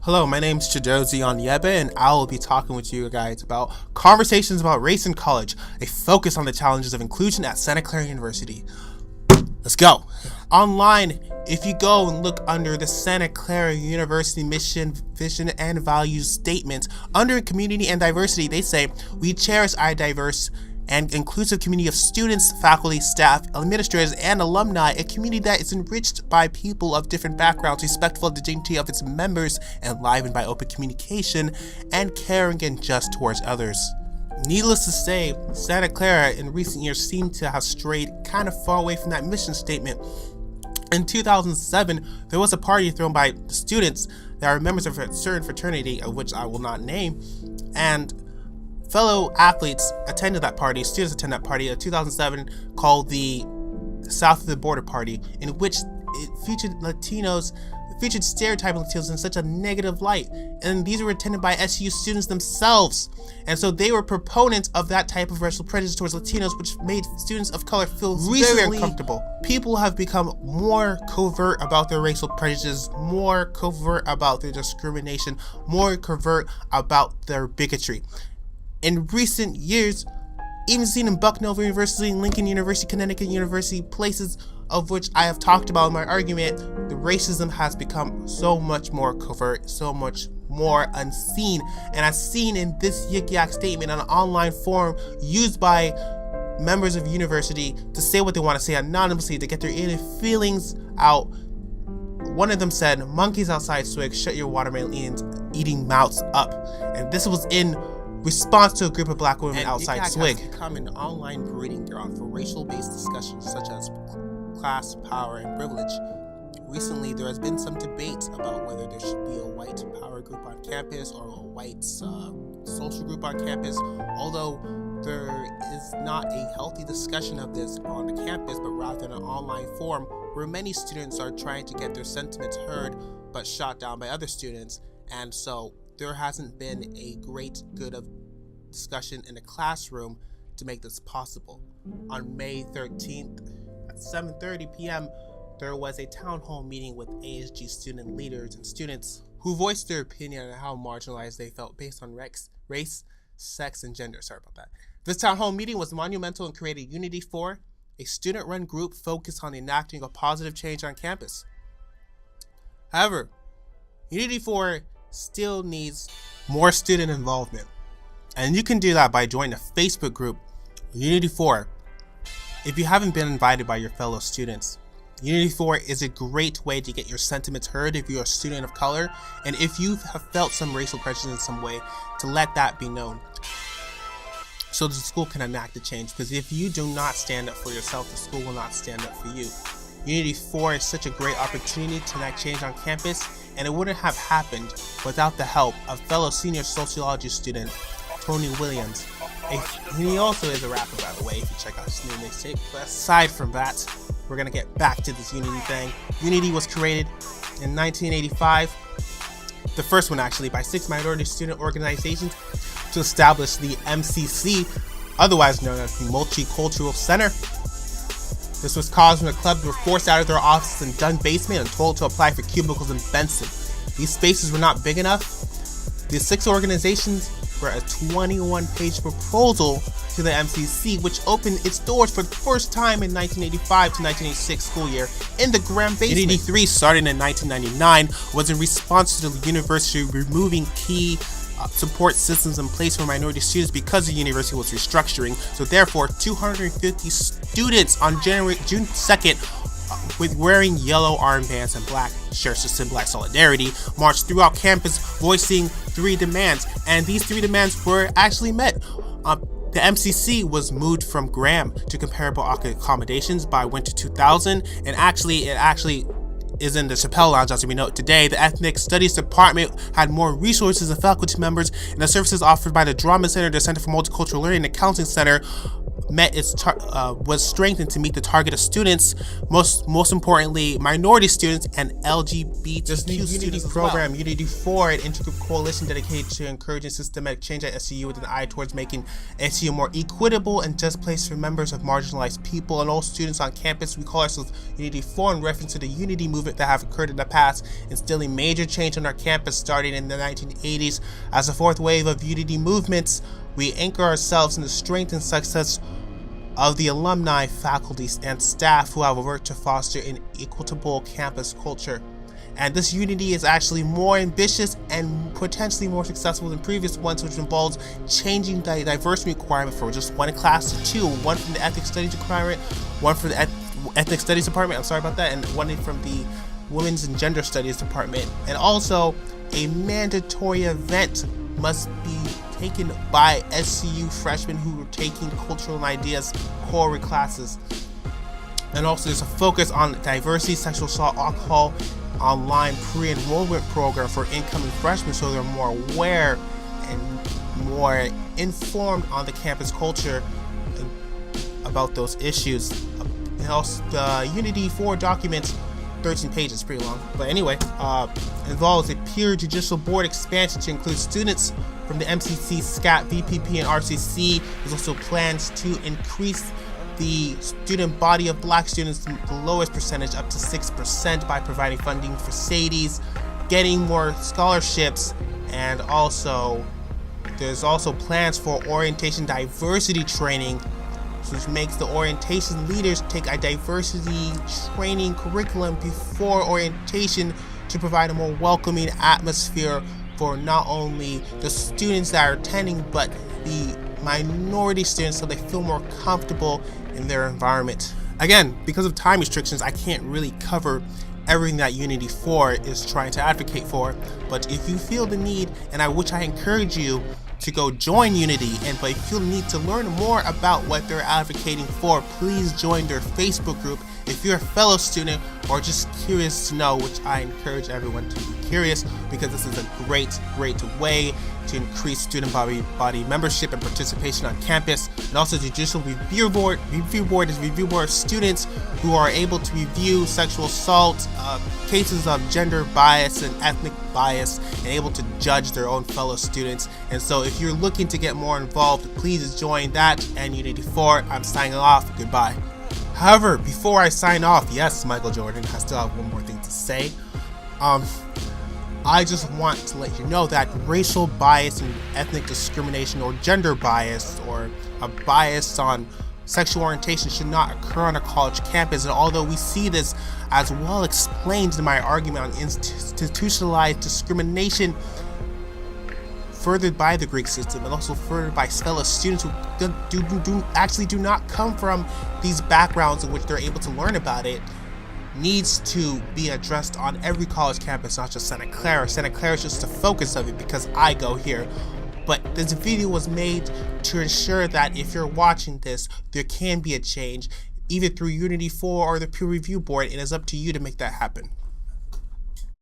Hello, my name is Chidozie Onyebe, and I will be talking with you guys about conversations about race in college, a focus on the challenges of inclusion at Santa Clara University. Let's go. Online, if you go and look under the Santa Clara University mission, vision, and values statement, under community and diversity, they say, "We cherish our diverse and inclusive community of students, faculty, staff, administrators, and alumni, a community that is enriched by people of different backgrounds, respectful of the dignity of its members, enlivened by open communication, and caring and just towards others." Needless to say, Santa Clara in recent years seemed to have strayed kind of far away from that mission statement. In 2007, there was a party thrown by students that are members of a certain fraternity, of which I will not name, and fellow athletes attended that party, students attended that party in 2007 called the South of the Border Party, in which it featured stereotyping Latinos in such a negative light. And these were attended by SU students themselves. And so they were proponents of that type of racial prejudice towards Latinos, which made students of color feel very uncomfortable. People have become more covert about their racial prejudice, more covert about their discrimination, more covert about their bigotry. In recent years, even seen in Bucknell University, Lincoln University, Connecticut University, places of which I have talked about in my argument, the racism has become so much more covert, so much more unseen. And as seen in this Yik Yak statement, an online forum used by members of the university to say what they want to say anonymously, to get their inner feelings out. One of them said, "Monkeys outside Swig, shut your watermelon eating mouths up." And this was in response to a group of black women outside Swig. Has become an online breeding ground for racial-based discussions such as class, power, and privilege. Recently, there has been some debate about whether there should be a white power group on campus or a white social group on campus, although there is not a healthy discussion of this on the campus, but rather in an online forum where many students are trying to get their sentiments heard but shot down by other students. And so there hasn't been a great good of discussion in the classroom to make this possible. On May 13th at 7:30 p.m., there was a town hall meeting with ASG student leaders and students who voiced their opinion on how marginalized they felt based on race, sex, and gender. Sorry about that. This town hall meeting was monumental and created Unity 4, a student-run group focused on enacting a positive change on campus. However, Unity 4 still needs more student involvement, and you can do that by joining the Facebook group Unity 4. If you haven't been invited by your fellow students, Unity 4 is a great way to get your sentiments heard if you're a student of color, and if you have felt some racial prejudice in some way, to let that be known so the school can enact the change. Because if you do not stand up for yourself, the school will not stand up for you. Unity 4 is such a great opportunity to enact change on campus, and it wouldn't have happened without the help of fellow senior sociology student Tony Williams. He also is a rapper, by the way, if you check out his new mixtape. But aside from that, we're gonna get back to this Unity thing. Unity was created in 1985, the first one actually, by 6 minority student organizations to establish the MCC, otherwise known as the Multicultural Center. This was caused when the clubs were forced out of their offices in Dunn Basement and told to apply for cubicles in Benson. These spaces were not big enough. The 6 organizations were a 21-page proposal to the MCC, which opened its doors for the first time in 1985 to 1986 school year in the Graham Basement. Unity 3, starting in 1999, was in response to the university removing key support systems in place for minority students because the university was restructuring. So therefore, 250 students on June 2nd, with wearing yellow armbands and black shirts to symbolize solidarity, marched throughout campus voicing 3 demands, and these 3 demands were actually met. The MCC was moved from Graham to comparable accommodations by winter 2000, and it actually is in the Chappelle Lounge as we know it today. The Ethnic Studies Department had more resources and faculty members, and the services offered by the Drama Center, the Center for Multicultural Learning, and the Counseling Center was strengthened to meet the target of students, most importantly, minority students and LGBTQ students. Unity program, Unity 4, an intergroup coalition dedicated to encouraging systematic change at SUU with an eye towards making SUU a more equitable and just place for members of marginalized people and all students on campus. We call ourselves Unity 4 in reference to the unity movement that have occurred in the past, instilling major change on our campus starting in the 1980s. As a fourth wave of unity movements, we anchor ourselves in the strength and success of the alumni, faculty, and staff who have worked to foster an equitable campus culture. And this unity is actually more ambitious and potentially more successful than previous ones, which involves changing the diversity requirement for just one class to two, one from the ethnic studies requirement, one for the ethnic studies department, and one from the women's and gender studies department. And also, a mandatory event must be taken by SUU freshmen who are taking cultural and ideas core classes. And also there's a focus on diversity, sexual assault, alcohol, online pre-enrollment program for incoming freshmen so they're more aware and more informed on the campus culture about those issues. And also the Unity 4 documents, 13 pages, pretty long, but anyway, involves a peer judicial board expansion to include students from the MCC, SCAT, VPP, and RCC. There's also plans to increase the student body of black students to the lowest percentage up to 6% by providing funding for SADIs, getting more scholarships, and also there's also plans for orientation diversity training, which makes the orientation leaders take a diversity training curriculum before orientation to provide a more welcoming atmosphere for not only the students that are attending, but the minority students so they feel more comfortable in their environment. Again, because of time restrictions, I can't really cover everything that Unity 4 is trying to advocate for, but if you feel the need, and I encourage you to go join Unity, but if you feel the need to learn more about what they're advocating for, please join their Facebook group. If you're a fellow student or just curious to know, which I encourage everyone to be curious, because this is a great way to increase student body membership and participation on campus. And also the Judicial Review Board is a review board of students who are able to review sexual assault, cases of gender bias and ethnic bias, and able to judge their own fellow students. And so if you're looking to get more involved, please join that and Unity 4. I'm signing off. Goodbye. However, before I sign off, yes, Michael Jordan, I still have one more thing to say. I just want to let you know that racial bias and ethnic discrimination or gender bias or a bias on sexual orientation should not occur on a college campus. And although we see this as well explained in my argument on institutionalized discrimination furthered by the Greek system and also furthered by fellow students who do not come from these backgrounds in which they're able to learn about it, needs to be addressed on every college campus, not just Santa Clara. Santa Clara is just the focus of it because I go here. But this video was made to ensure that if you're watching this, there can be a change, either through Unity 4 or the peer review board. It is up to you to make that happen.